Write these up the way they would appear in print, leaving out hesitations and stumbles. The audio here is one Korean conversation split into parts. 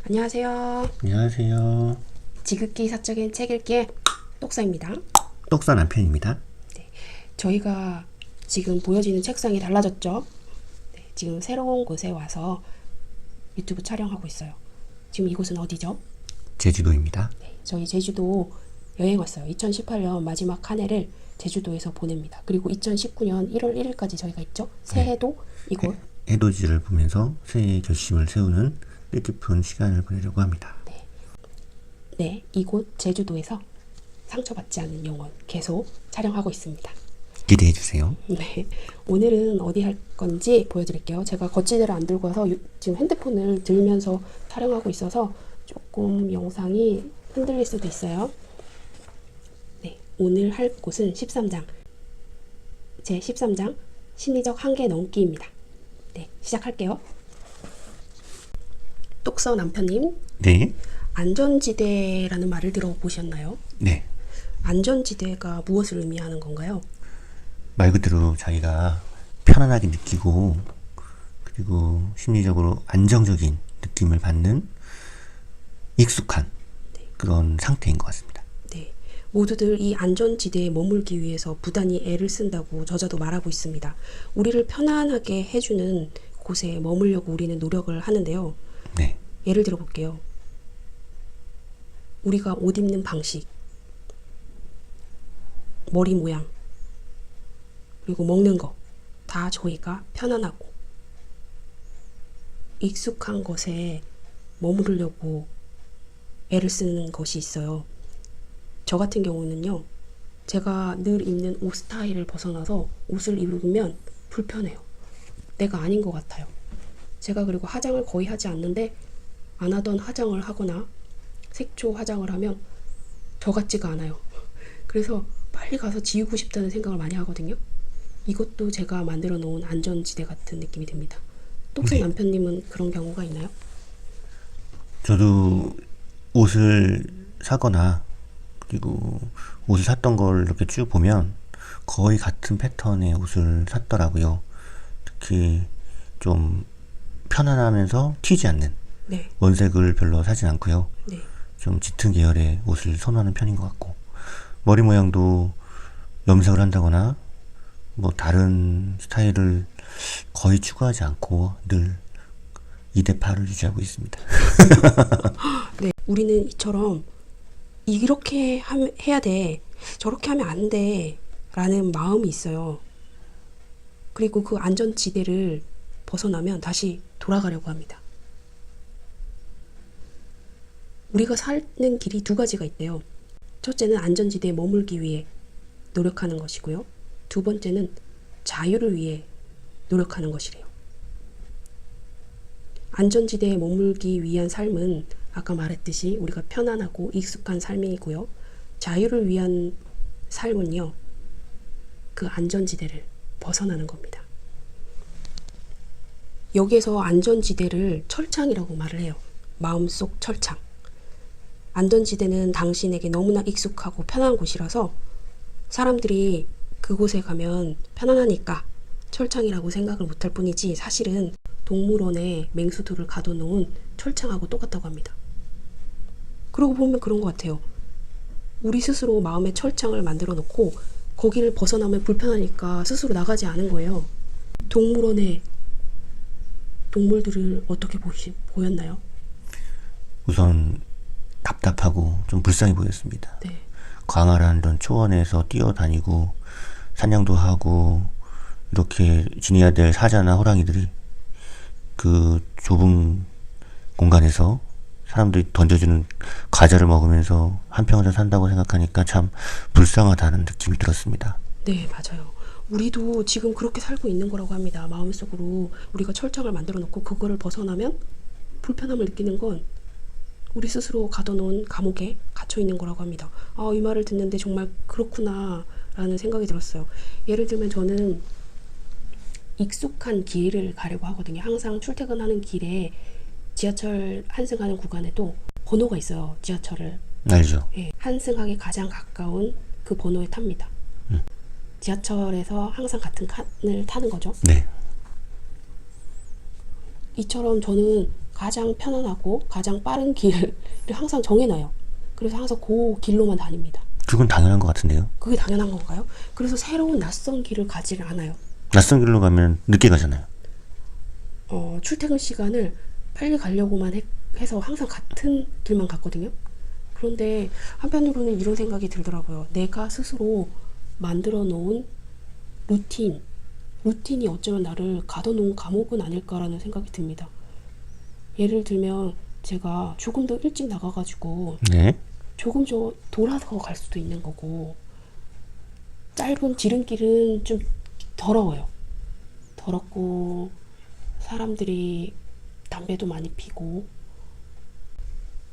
안녕하세요. 안녕하세요. 지극히 사적인 책 읽기의 똑사입니다. 똑사 남편입니다. 네, 저희가 지금 보여지는 책상이 달라졌죠? 네, 지금 새로운 곳에 와서 유튜브 촬영하고 있어요. 지금 이곳은 어디죠? 제주도입니다. 네, 저희 제주도 여행 왔어요. 2018년 마지막 한 해를 제주도에서 보냅니다. 그리고 2019년 1월 1일까지 저희가 있죠? 새해도 이곳 해돋이를 보면서 새해 결심을 세우는 뜻깊은 시간을 보내려고 합니다. 네, 이곳 제주도에서 상처받지 않는 영혼 계속 촬영하고 있습니다. 기대해 주세요. 네, 오늘은 어디 할 건지 보여드릴게요. 제가 거치대를 안 들고 와서 지금 핸드폰을 들면서 촬영하고 있어서 조금 영상이 흔들릴 수도 있어요. 네, 오늘 할 곳은 13장 제 13장 심리적 한계 넘기입니다. 네, 시작할게요. 똑서 남편님, 네. 안전지대라는 말을 들어보셨나요? 네. 안전지대가 무엇을 의미하는 건가요? 말 그대로 자기가 편안하게 느끼고 그리고 심리적으로 안정적인 느낌을 받는 익숙한 그런 상태인 것 같습니다. 네, 모두들 이 안전지대에 머물기 위해서 부단히 애를 쓴다고 저자도 말하고 있습니다. 우리를 편안하게 해주는 곳에 머물려고 우리는 노력을 하는데요. 네. 예를 들어 볼게요. 우리가 옷 입는 방식, 머리 모양, 그리고 먹는 거, 다 저희가 편안하고 익숙한 것에 머무르려고 애를 쓰는 것이 있어요. 저 같은 경우는요, 제가 늘 입는 옷 스타일을 벗어나서 옷을 입으면 불편해요. 내가 아닌 것 같아요. 제가 그리고 화장을 거의 하지 않는데 안 하던 화장을 하거나 색조 화장을 하면 저 같지가 않아요. 그래서 빨리 가서 지우고 싶다는 생각을 많이 하거든요. 이것도 제가 만들어 놓은 안전지대 같은 느낌이 듭니다. 똑같은 남편님은 그런 경우가 있나요? 저도 옷을 사거나 그리고 옷을 샀던 걸 이렇게 쭉 보면 거의 같은 패턴의 옷을 샀더라고요. 특히 좀 편안하면서 튀지 않는 네. 원색을 별로 사진 않고요. 네. 좀 짙은 계열의 옷을 선호하는 편인 것 같고, 머리 모양도 염색을 한다거나 뭐 다른 스타일을 거의 추구하지 않고 늘 2대8을 유지하고 있습니다. 네. 우리는 이처럼 이렇게 해야 돼, 저렇게 하면 안 돼 라는 마음이 있어요. 그리고 그 안전지대를 벗어나면 다시 돌아가려고 합니다. 우리가 사는 길이 두 가지가 있대요. 첫째는 안전지대에 머물기 위해 노력하는 것이고요. 두 번째는 자유를 위해 노력하는 것이래요. 안전지대에 머물기 위한 삶은 아까 말했듯이 우리가 편안하고 익숙한 삶이고요. 자유를 위한 삶은요, 그 안전지대를 벗어나는 겁니다. 여기에서 안전지대를 철창이라고 말을 해요. 마음속 철창. 안전지대는 당신에게 너무나 익숙하고 편한 곳이라서 사람들이 그곳에 가면 편안하니까 철창이라고 생각을 못할 뿐이지, 사실은 동물원에 맹수들을 가둬놓은 철창하고 똑같다고 합니다. 그러고 보면 그런 것 같아요. 우리 스스로 마음의 철창을 만들어 놓고 거기를 벗어나면 불편하니까 스스로 나가지 않은 거예요. 동물원에 동물들을 어떻게 보였나요? 우선 답답하고 좀 불쌍해 보였습니다. 네. 광활한 이런 초원에서 뛰어다니고 사냥도 하고 이렇게 지내야 될 사자나 호랑이들이 그 좁은 공간에서 사람들이 던져주는 과자를 먹으면서 한평생 산다고 생각하니까 참 불쌍하다는 느낌이 들었습니다. 네, 맞아요. 우리도 지금 그렇게 살고 있는 거라고 합니다. 마음속으로 우리가 철창을 만들어 놓고 그거를 벗어나면 불편함을 느끼는 건 우리 스스로 가둬놓은 감옥에 갇혀 있는 거라고 합니다. 아, 이 말을 듣는데 정말 그렇구나 라는 생각이 들었어요. 예를 들면 저는 익숙한 길을 가려고 하거든요. 항상 출퇴근하는 길에 지하철 환승하는 구간에도 번호가 있어요. 지하철을. 알죠? 예, 환승하기 가장 가까운 그 번호에 탑니다. 지하철에서 항상 같은 칸을 타는 거죠. 네. 이처럼 저는 가장 편안하고 가장 빠른 길을 항상 정해놔요. 그래서 항상 그 길로만 다닙니다. 그건 당연한 것 같은데요. 그게 당연한 건가요? 그래서 새로운 낯선 길을 가지를 않아요. 낯선 길로 가면 늦게 가잖아요. 출퇴근 시간을 빨리 가려고만 해서 항상 같은 길만 갔거든요. 그런데 한편으로는 이런 생각이 들더라고요. 내가 스스로 만들어 놓은 루틴이 어쩌면 나를 가둬놓은 감옥은 아닐까라는 생각이 듭니다. 예를 들면 제가 조금 더 일찍 나가가지고 네. 조금 더 돌아서 갈 수도 있는 거고, 짧은 지름길은 좀 더러워요. 더럽고 사람들이 담배도 많이 피고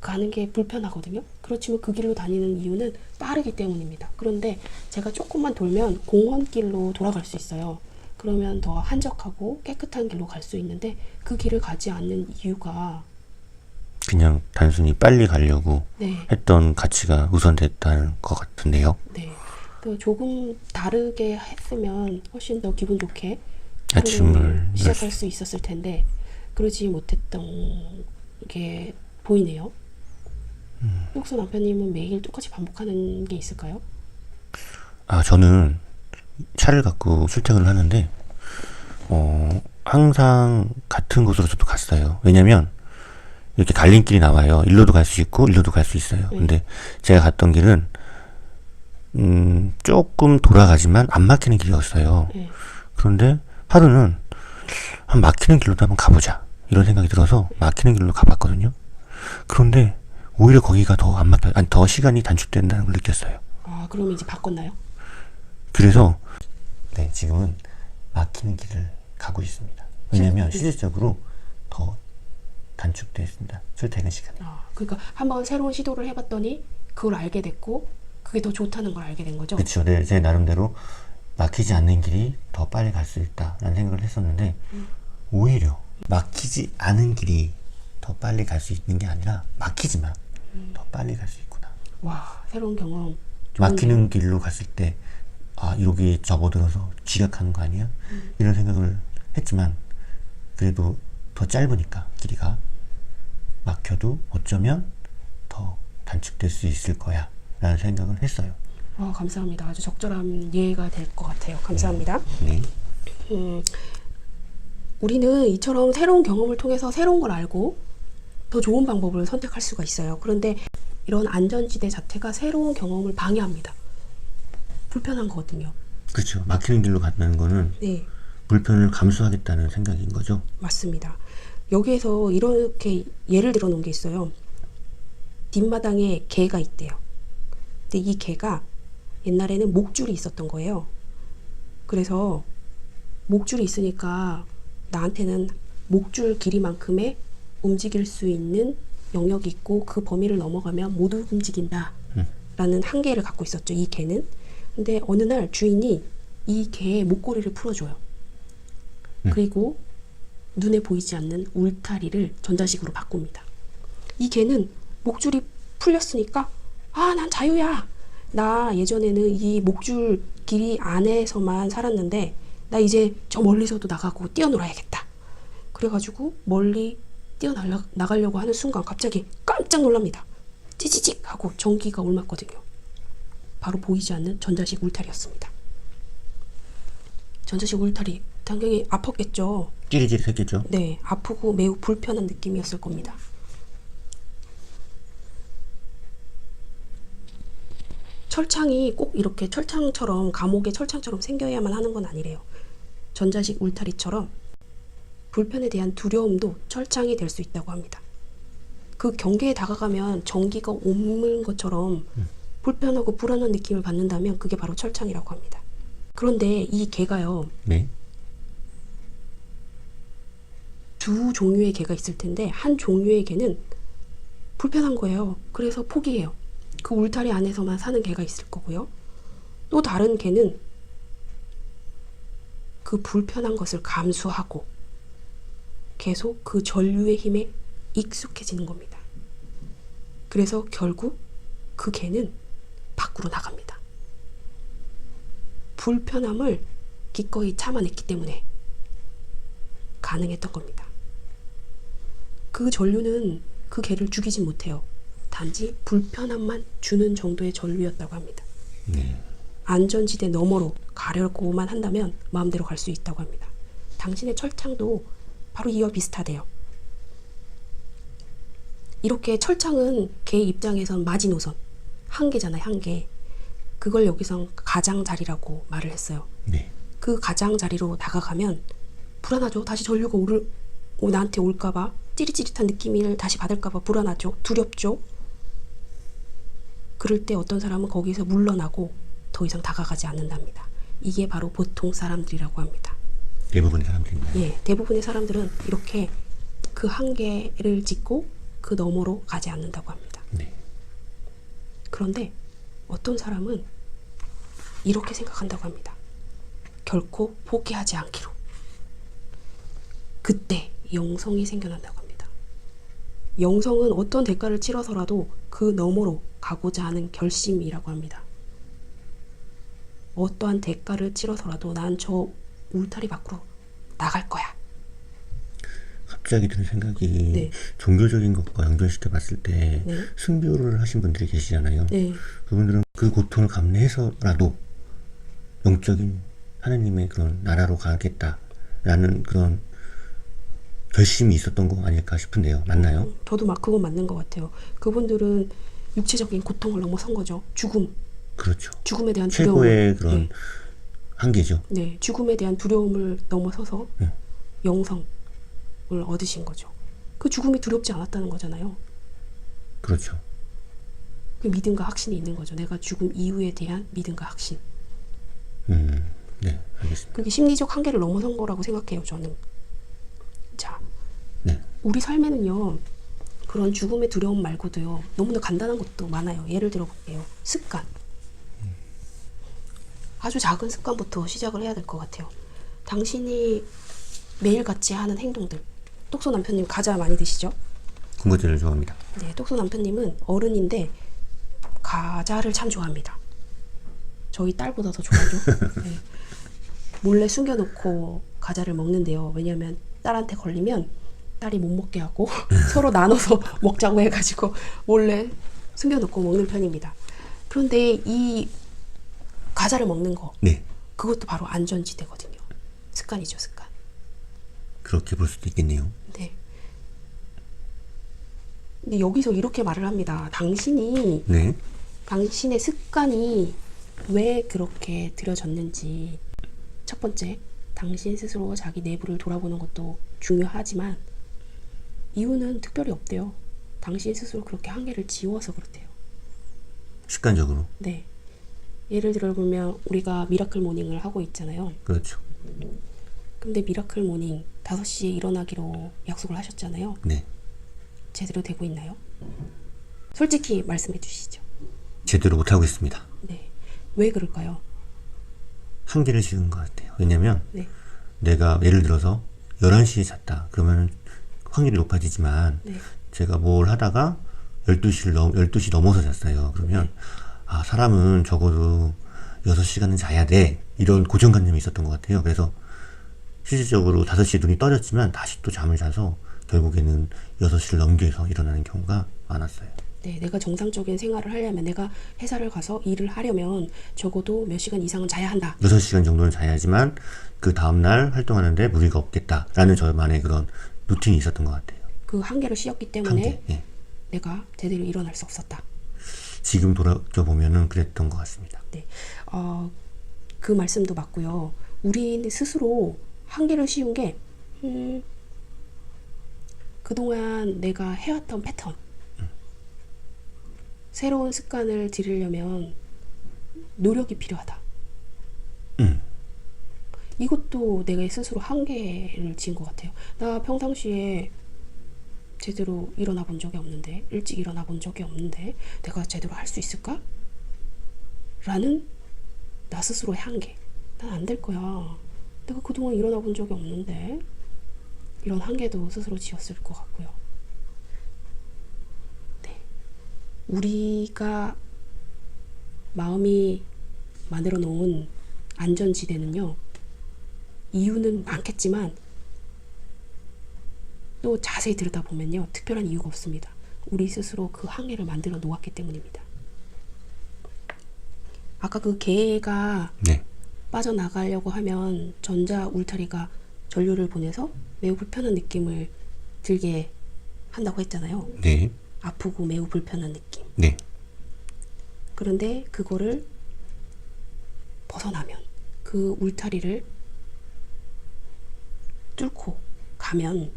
가는 게 불편하거든요. 그렇지만 그 길로 다니는 이유는 빠르기 때문입니다. 그런데 제가 조금만 돌면 공원길로 돌아갈 수 있어요. 그러면 더 한적하고 깨끗한 길로 갈 수 있는데 그 길을 가지 않는 이유가 그냥 단순히 빨리 가려고 네. 했던 가치가 우선됐다는 것 같은데요. 네. 그 조금 다르게 했으면 훨씬 더 기분 좋게 아침을 하루를 시작할 수 있었을 텐데 그러지 못했던 게 보이네요. 혹시 남편님은 매일 똑같이 반복하는 게 있을까요? 저는 차를 갖고 출퇴근을 하는데 항상 같은 곳으로 저도 갔어요. 왜냐면 이렇게 갈림길이 나와요. 일로도 갈 수 있고 일로도 갈 수 있어요. 근데 제가 갔던 길은 조금 돌아가지만 안 막히는 길이었어요. 네. 그런데 하루는 한 막히는 길로도 한번 가보자 이런 생각이 들어서 막히는 길로 가봤거든요. 그런데 오히려 거기가 더 안 막혀, 아니 더 시간이 단축된다는 걸 느꼈어요. 그럼 이제 바꿨나요? 그래서 네, 지금은 막히는 길을 가고 있습니다. 왜냐면 실질적으로 더 단축됐습니다. 출퇴근 시간이. 그러니까 한번 새로운 시도를 해봤더니 그걸 알게 됐고 그게 더 좋다는 걸 알게 된 거죠? 그렇죠. 네, 제 나름대로 막히지 않는 길이 더 빨리 갈 수 있다라는 생각을 했었는데 오히려 막히지 않은 길이 더 빨리 갈 수 있는 게 아니라 막히지만 더 빨리 갈 수 있구나. 와, 새로운 경험. 막히는 길로 갔을 때 여기 접어들어서 지각하는 거 아니야? 이런 생각을 했지만 그래도 더 짧으니까 길이가 막혀도 어쩌면 더 단축될 수 있을 거야 라는 생각을 했어요. 감사합니다. 아주 적절한 이해가 될 것 같아요. 감사합니다. 네. 우리는 이처럼 새로운 경험을 통해서 새로운 걸 알고 더 좋은 방법을 선택할 수가 있어요. 그런데 이런 안전지대 자체가 새로운 경험을 방해합니다. 불편한 거거든요. 그렇죠. 막히는 길로 간다는 거는 네, 불편을 감수하겠다는 생각인 거죠. 맞습니다. 여기에서 이렇게 예를 들어 놓은 게 있어요. 뒷마당에 개가 있대요. 근데 이 개가 옛날에는 목줄이 있었던 거예요. 그래서 목줄이 있으니까 나한테는 목줄 길이만큼의 움직일 수 있는 영역이 있고 그 범위를 넘어가면 못 움직인다 라는 한계를 갖고 있었죠, 이 개는. 근데 어느 날 주인이 이 개의 목걸이를 풀어줘요. 그리고 눈에 보이지 않는 울타리를 전자식으로 바꿉니다. 이 개는 목줄이 풀렸으니까 난 자유야. 나 예전에는 이 목줄 길이 안에서만 살았는데 나 이제 저 멀리서도 나가고 뛰어놀아야겠다. 그래가지고 멀리 뛰어나가려고 하는 순간 갑자기 깜짝 놀랍니다. 찌찌직 하고 전기가 옮았거든요. 바로 보이지 않는 전자식 울타리였습니다. 전자식 울타리 당연히 아팠겠죠. 찌릿찌릿했겠죠. 네, 아프고 매우 불편한 느낌이었을 겁니다. 철창이 꼭 이렇게 철창처럼 감옥의 철창처럼 생겨야만 하는 건 아니래요. 전자식 울타리처럼 불편에 대한 두려움도 철창이 될 수 있다고 합니다. 그 경계에 다가가면 전기가 옮는 것처럼 불편하고 불안한 느낌을 받는다면 그게 바로 철창이라고 합니다. 그런데 이 개가요. 네. 두 종류의 개가 있을 텐데 한 종류의 개는 불편한 거예요. 그래서 포기해요. 그 울타리 안에서만 사는 개가 있을 거고요. 또 다른 개는 그 불편한 것을 감수하고 계속 그 전류의 힘에 익숙해지는 겁니다. 그래서 결국 그 개는 밖으로 나갑니다. 불편함을 기꺼이 참아냈기 때문에 가능했던 겁니다. 그 전류는 그 개를 죽이진 못해요. 단지 불편함만 주는 정도의 전류였다고 합니다. 안전지대 너머로 가려고만 한다면 마음대로 갈 수 있다고 합니다. 당신의 철창도 바로 이와 비슷하대요. 이렇게 철창은 개 입장에선 마지노선, 한계잖아요, 한계. 그걸 여기선 가장자리라고 말을 했어요. 네. 그 가장자리로 다가가면 불안하죠. 다시 전류가 나한테 올까봐, 찌릿찌릿한 느낌을 다시 받을까봐 불안하죠. 두렵죠. 그럴 때 어떤 사람은 거기서 물러나고 더 이상 다가가지 않는답니다. 이게 바로 보통 사람들이라고 합니다. 대부분의 사람들인가요? 예, 대부분의 사람들은 이렇게 그 한계를 짚고 그 너머로 가지 않는다고 합니다. 네. 그런데 어떤 사람은 이렇게 생각한다고 합니다. 결코 포기하지 않기로. 그때 영성이 생겨난다고 합니다. 영성은 어떤 대가를 치러서라도 그 너머로 가고자 하는 결심이라고 합니다. 어떠한 대가를 치러서라도 난 저 울타리 밖으로 나갈 거야. 갑자기 드는 생각이 네. 종교적인 것과 연결시켜 봤을 때 네. 순교를 하신 분들이 계시잖아요. 네. 그분들은 그 고통을 감내해서라도 영적인 하나님의 그런 나라로 가겠다라는 그런 결심이 있었던 거 아닐까 싶은데요. 맞나요? 저도 막 그건 맞는 것 같아요. 그분들은 육체적인 고통을 넘어선 거죠. 그렇죠. 죽음에 대한 두려움. 최고의 그런 한계죠. 네, 죽음에 대한 두려움을 넘어서서 영성을 얻으신 거죠. 그 죽음이 두렵지 않았다는 거잖아요. 그렇죠. 그 믿음과 확신이 있는 거죠. 내가 죽음 이후에 대한 믿음과 확신. 네, 알겠습니다. 그게 심리적 한계를 넘어선 거라고 생각해요, 저는. 자, 네. 우리 삶에는요, 그런 죽음의 두려움 말고도요, 너무나 간단한 것도 많아요. 예를 들어 볼게요. 습관. 아주 작은 습관부터 시작을 해야 될 것 같아요. 당신이 매일같이 하는 행동들. 똑소 남편님 과자 많이 드시죠? 군것질을 좋아합니다. 네, 똑소 남편님은 어른인데 과자를 참 좋아합니다. 저희 딸보다 더 좋아하죠. 네. 몰래 숨겨놓고 과자를 먹는데요. 왜냐하면 딸한테 걸리면 딸이 못 먹게 하고 서로 나눠서 먹자고 해가지고 몰래 숨겨놓고 먹는 편입니다. 그런데 이 과자를 먹는 거, 네. 그것도 바로 안전지대거든요. 습관이죠, 습관. 그렇게 볼 수도 있겠네요. 네. 근데 여기서 이렇게 말을 합니다. 당신의 습관이 왜 그렇게 들여졌는지. 첫 번째, 당신 스스로 자기 내부를 돌아보는 것도 중요하지만 이유는 특별히 없대요. 당신 스스로 그렇게 한계를 지워서 그렇대요. 습관적으로. 네. 예를 들어 보면 우리가 미라클 모닝을 하고 있잖아요. 그렇죠. 근데 미라클 모닝 5시에 일어나기로 약속을 하셨잖아요. 네. 제대로 되고 있나요? 솔직히 말씀해 주시죠. 제대로 못하고 있습니다. 네. 왜 그럴까요? 한계를 지은 것 같아요. 왜냐면 네. 내가 예를 들어서 11시에 잤다. 그러면 확률이 높아지지만 네. 제가 뭘 하다가 12시 넘어서 잤어요. 그러면 사람은 적어도 6시간은 자야 돼. 이런 고정관념이 있었던 것 같아요. 그래서 실질적으로 5시에 눈이 떠졌지만 다시 또 잠을 자서 결국에는 6시를 넘겨서 일어나는 경우가 많았어요. 네, 내가 정상적인 생활을 하려면, 내가 회사를 가서 일을 하려면 적어도 몇 시간 이상은 자야 한다. 6시간 정도는 자야지만 그 다음날 활동하는데 무리가 없겠다라는 저만의 그런 루틴이 있었던 것 같아요. 그 한계를 씌웠기 때문에 예. 내가 제대로 일어날 수 없었다. 지금 돌아보면은 그랬던 것 같습니다. 네, 그 말씀도 맞고요. 우리 스스로 한계를 씌운 게 그동안 내가 해왔던 패턴, 새로운 습관을 들이려면 노력이 필요하다. 이것도 내가 스스로 한계를 지은 것 같아요. 나 평상시에 제대로 일어나 본 적이 없는데, 일찍 일어나 본 적이 없는데 내가 제대로 할 수 있을까? 라는 나 스스로의 한계. 난 안 될 거야. 내가 그동안 일어나 본 적이 없는데. 이런 한계도 스스로 지었을 것 같고요. 네. 우리가 마음이 만들어 놓은 안전지대는요, 이유는 많겠지만 또 자세히 들여다보면요, 특별한 이유가 없습니다. 우리 스스로 그 한계를 만들어 놓았기 때문입니다. 아까 그 개가 네. 빠져나가려고 하면 전자 울타리가 전류를 보내서 매우 불편한 느낌을 들게 한다고 했잖아요. 네. 아프고 매우 불편한 느낌. 네. 그런데 그거를 벗어나면, 그 울타리를 뚫고 가면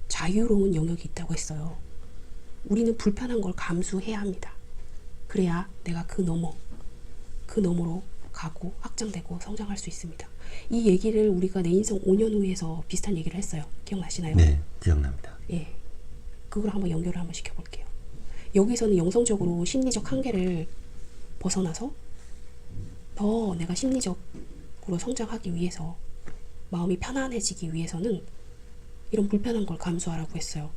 자유로운 영역이 있다고 했어요. 우리는 불편한 걸 감수해야 합니다. 그래야 내가 그 너머로 가고 확장되고 성장할 수 있습니다. 이 얘기를 우리가 내 인생 5년 후에서 비슷한 얘기를 했어요. 기억나시나요? 네, 기억납니다. 예. 그걸 한번 연결을 한번 시켜볼게요. 여기서는 영성적으로 심리적 한계를 벗어나서 더 내가 심리적으로 성장하기 위해서, 마음이 편안해지기 위해서는 이런 불편한 걸 감수하라고 했어요.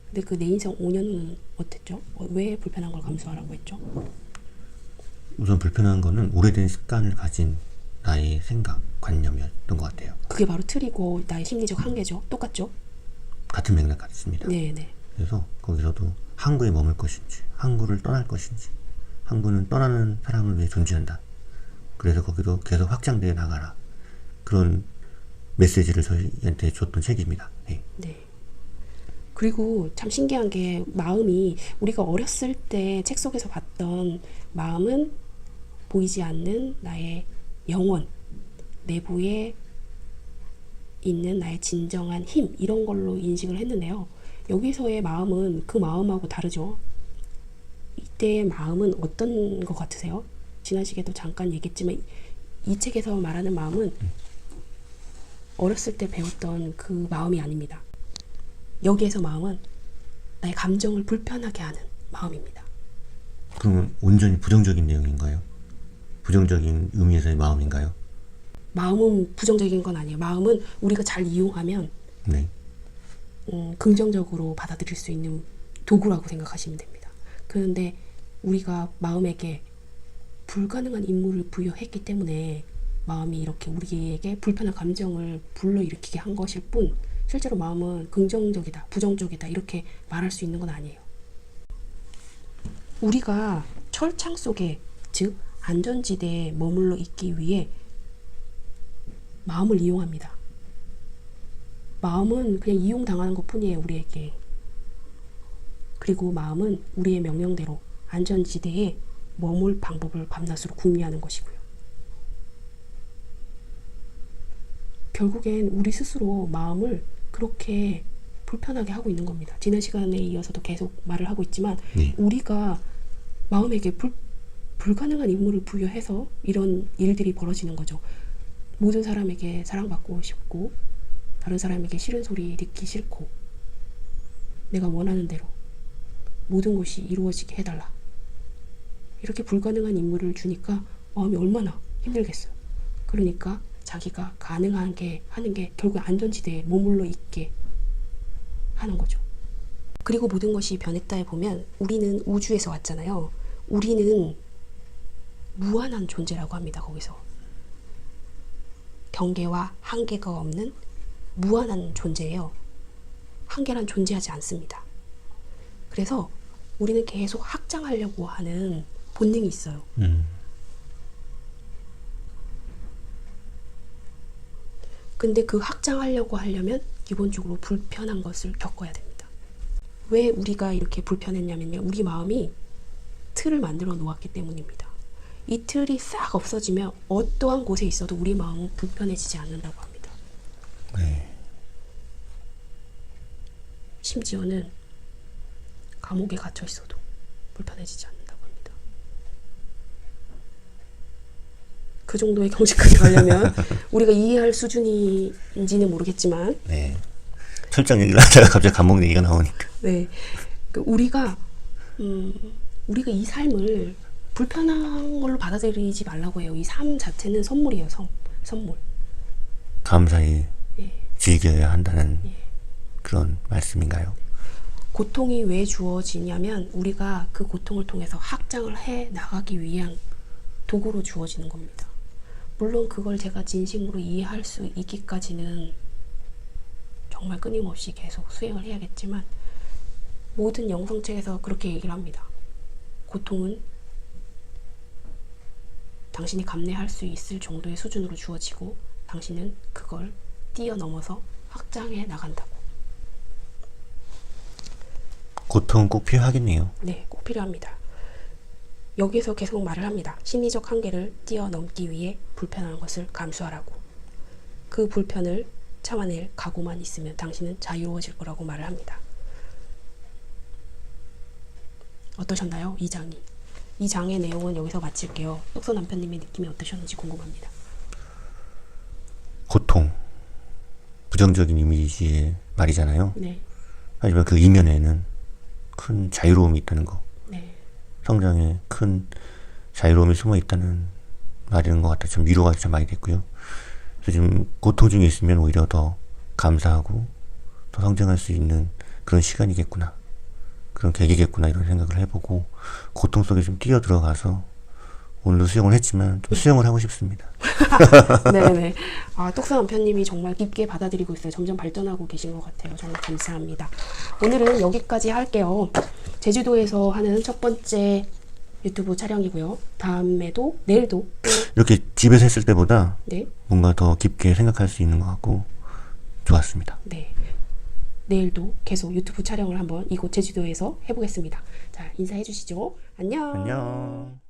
근데 그 내 인생 5년은 어땠죠? 왜 불편한 걸 감수하라고 했죠? 우선 불편한 거는 오래된 습관을 가진 나의 생각, 관념이었던 것 같아요. 그게 바로 틀이고 나의 심리적 한계죠. 똑같죠? 같은 맥락 같습니다. 네네. 그래서 거기서도 항구에 머물 것인지, 항구를 떠날 것인지, 항구는 떠나는 사람을 위해 존재한다. 그래서 거기도 계속 확장되어 나가라. 그런 메시지를 저희한테 줬던 책입니다. 네. 네. 그리고 참 신기한 게, 마음이, 우리가 어렸을 때 책 속에서 봤던 마음은 보이지 않는 나의 영혼, 내부에 있는 나의 진정한 힘, 이런 걸로 인식을 했는데요. 여기서의 마음은 그 마음하고 다르죠. 이때의 마음은 어떤 것 같으세요? 지난 시간에도 잠깐 얘기했지만 이 책에서 말하는 마음은 어렸을 때 배웠던 그 마음이 아닙니다. 여기에서 마음은 나의 감정을 불편하게 하는 마음입니다. 그러면 온전히 부정적인 내용인가요? 부정적인 의미에서의 마음인가요? 마음은 부정적인 건 아니에요. 마음은 우리가 잘 이용하면 네. 긍정적으로 받아들일 수 있는 도구라고 생각하시면 됩니다. 그런데 우리가 마음에게 불가능한 임무를 부여했기 때문에 마음이 이렇게 우리에게 불편한 감정을 불러일으키게 한 것일 뿐, 실제로 마음은 긍정적이다, 부정적이다 이렇게 말할 수 있는 건 아니에요. 우리가 철창 속에, 즉 안전지대에 머물러 있기 위해 마음을 이용합니다. 마음은 그냥 이용당하는 것 뿐이에요, 우리에게. 그리고 마음은 우리의 명령대로 안전지대에 머물 방법을 밤낮으로 궁리하는 것이고요. 결국엔 우리 스스로 마음을 그렇게 불편하게 하고 있는 겁니다. 지난 시간에 이어서도 계속 말을 하고 있지만 우리가 마음에게 불가능한 임무를 부여해서 이런 일들이 벌어지는 거죠. 모든 사람에게 사랑받고 싶고, 다른 사람에게 싫은 소리 듣기 싫고, 내가 원하는 대로 모든 것이 이루어지게 해달라. 이렇게 불가능한 임무를 주니까 마음이 얼마나 힘들겠어요. 그러니까 자기가 가능하게 하는 게 결국 안전지대에 머물러 있게 하는 거죠. 그리고 모든 것이 변했다에 보면 우리는 우주에서 왔잖아요. 우리는 무한한 존재라고 합니다. 거기서 경계와 한계가 없는 무한한 존재예요. 한계란 존재하지 않습니다. 그래서 우리는 계속 확장하려고 하는 본능이 있어요. 근데 그 확장하려고 하려면 기본적으로 불편한 것을 겪어야 됩니다. 왜 우리가 이렇게 불편했냐면요, 우리 마음이 틀을 만들어 놓았기 때문입니다. 이 틀이 싹 없어지면 어떠한 곳에 있어도 우리 마음은 불편해지지 않는다고 합니다. 네. 심지어는 감옥에 갇혀 있어도 불편해지지 않는다고 합니다. 그 정도의 경지까지 가려면 우리가 이해할 수준인지는 모르겠지만, 네. 철장 얘기를 하다가 갑자기 감옥 얘기가 나오니까. 네, 우리가 이 삶을 불편한 걸로 받아들이지 말라고 해요. 이 삶 자체는 선물이에요. 선물. 감사히 예. 즐겨야 한다는 그런 말씀인가요? 고통이 왜 주어지냐면 우리가 그 고통을 통해서 확장을 해 나가기 위한 도구로 주어지는 겁니다. 물론 그걸 제가 진심으로 이해할 수 있기까지는 정말 끊임없이 계속 수행을 해야겠지만 모든 영성책에서 그렇게 얘기를 합니다. 고통은 당신이 감내할 수 있을 정도의 수준으로 주어지고 당신은 그걸 뛰어넘어서 확장해 나간다고. 고통은 꼭 필요하겠네요. 네, 꼭 필요합니다. 여기서 계속 말을 합니다. 심리적 한계를 뛰어넘기 위해 불편한 것을 감수하라고. 그 불편을 참아낼 각오만 있으면 당신은 자유로워질 거라고 말을 합니다. 어떠셨나요? 이 장이. 이 장의 내용은 여기서 마칠게요. 똑소 남편님의 느낌이 어떠셨는지 궁금합니다. 고통, 부정적인 이미지의 말이잖아요. 네, 하지만 그 이면에는 큰 자유로움이 있다는 거, 네, 성장에 큰 자유로움이 숨어 있다는 말인 것 같아요. 좀 위로가 참 많이 됐고요. 그래서 지금 고통 중에 있으면 오히려 더 감사하고 더 성장할 수 있는 그런 시간이겠구나, 그런 계기겠구나, 이런 생각을 해보고 고통 속에 좀 뛰어 들어가서 오늘도 수영을 했지만 좀 수영을 하고 싶습니다. 네네. 아, 똑소 남편님이 정말 깊게 받아들이고 있어요. 점점 발전하고 계신 것 같아요. 정말 감사합니다. 오늘은 여기까지 할게요. 제주도에서 하는 첫 번째 유튜브 촬영이고요. 다음에도 내일도 이렇게 집에서 했을 때보다 네, 뭔가 더 깊게 생각할 수 있는 것 같고 좋았습니다. 네. 내일도 계속 유튜브 촬영을 한번 이곳 제주도에서 해보겠습니다. 자, 인사해 주시죠. 안녕. 안녕.